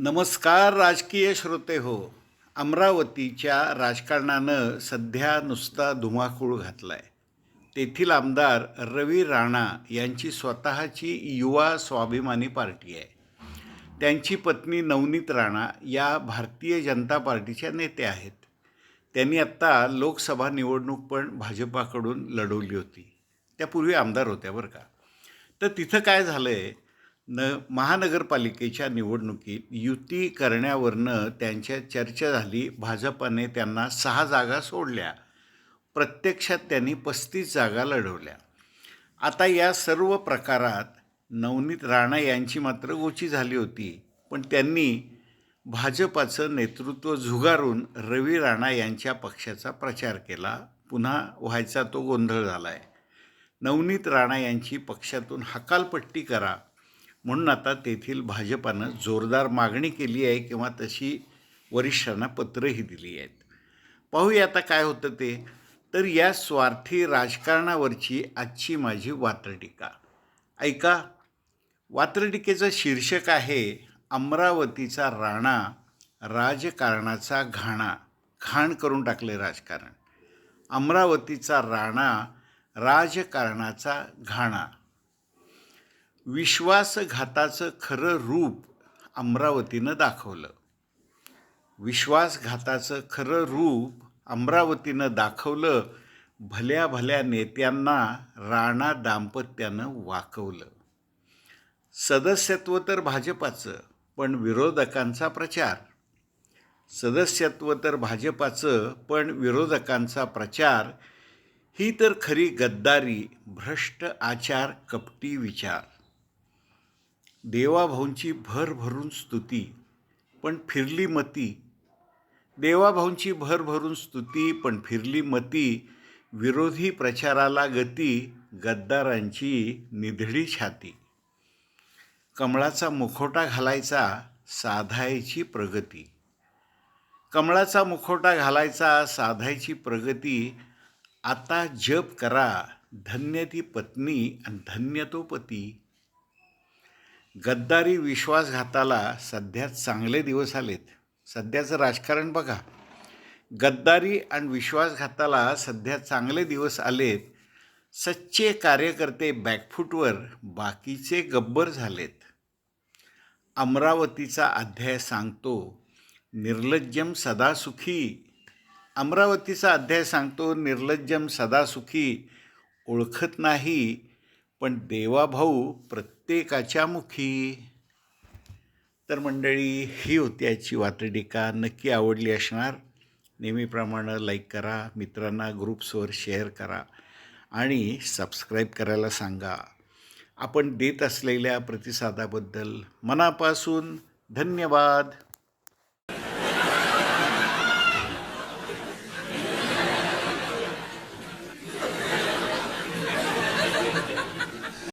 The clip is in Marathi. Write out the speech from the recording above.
नमस्कार राजकीय श्रोते हो. अमरावतीच्या राजकारणानं सध्या नुसता धुमाकूळ घातला आहे. तेथील आमदार रवी राणा यांची स्वतःची युवा स्वाभिमानी पार्टी आहे. त्यांची पत्नी नवनीत राणा या भारतीय जनता पार्टीच्या नेत्या आहेत. त्यांनी आत्ता लोकसभा निवडणूक पण भाजपाकडून लढवली होती. त्यापूर्वी आमदार होत्या बरं का. तर तिथं काय झालं आहे, महानगरपालिकेच्या निवडणुकीत युती करण्यावरनं त्यांच्या चर्चा झाली. भाजपाने त्यांना 6 जागा सोडल्या. प्रत्यक्षात त्यांनी 35 जागा लढवल्या. आता या सर्व प्रकारात नवनीत राणा यांची मात्र गोची झाली होती. पण त्यांनी भाजपाचं नेतृत्व झुगारून रवी राणा यांच्या पक्षाचा प्रचार केला. पुन्हा व्हायचा तो गोंधळ झाला आहे. नवनीत राणा यांची पक्षातून हकालपट्टी करा म्हणून आता तेथील भाजपानं जोरदार मागणी केली आहे किंवा तशी वरिष्ठांना पत्रही दिली आहेत. पाहूया आता काय होतं ते. तर या स्वार्थी राजकारणावरची आजची माझी वात्रटिका ऐका. वात्रटिकेचं शीर्षक आहे, अमरावतीचा राणा राजकारणाचा घाणा. घाण करून टाकले राजकारण. अमरावतीचा राणा राजकारणाचा घाणा. विश्वासघाताचं खरं रूप अमरावतीनं दाखवलं. विश्वासघाताचं खरं रूप अमरावतीनं दाखवलं. भल्या भल्या नेत्यांना राणा दाम्पत्यानं वाकवलं. सदस्यत्व तर भाजपाचं, पण विरोधकांचा प्रचार. सदस्यत्व तर भाजपाचं, पण विरोधकांचा प्रचार. ही तर खरी गद्दारी, भ्रष्ट आचार, कपटी विचार. देवाभाऊंची भरभरून स्तुती पण फिरली मती. देवाभाऊंची भरभरून स्तुती पण फिरली मती. विरोधी प्रचाराला गती, गद्दारांची निधडी छाती. कमळाचा मुखवटा घालायचा, साधायची प्रगती. कमळाचा मुखवटा घालायचा, साधायची प्रगती. आता जप करा, धन्य ती पत्नी आणि धन्य तो पती. गद्दारी विश्वासघाताला सध्या चांगले दिवस आलेत. सध्याचं राजकारण बघा. गद्दारी आणि विश्वासघाताला सध्या चांगले दिवस आलेत. सच्चे कार्यकर्ते बॅकफूटवर, बाकीचे गब्बर झालेत. अमरावतीचा अध्याय सांगतो, निर्लज्जम सदा सुखी. अमरावतीचा अध्याय सांगतो, निर्लज्जम सदा सुखी. ओळखत नाही पण देवाभाऊ प्रत्येकाच्या मुखी. तर मंडळी, ही होती आजची वात्रटिका. नक्की आवडली असणार. नेहमीप्रमाणे लाईक करा, मित्रांना ग्रुप्सवर शेअर करा आणि सबस्क्राईब करायला सांगा. आपण देत असलेल्या प्रतिसादाबद्दल मनापासून धन्यवाद.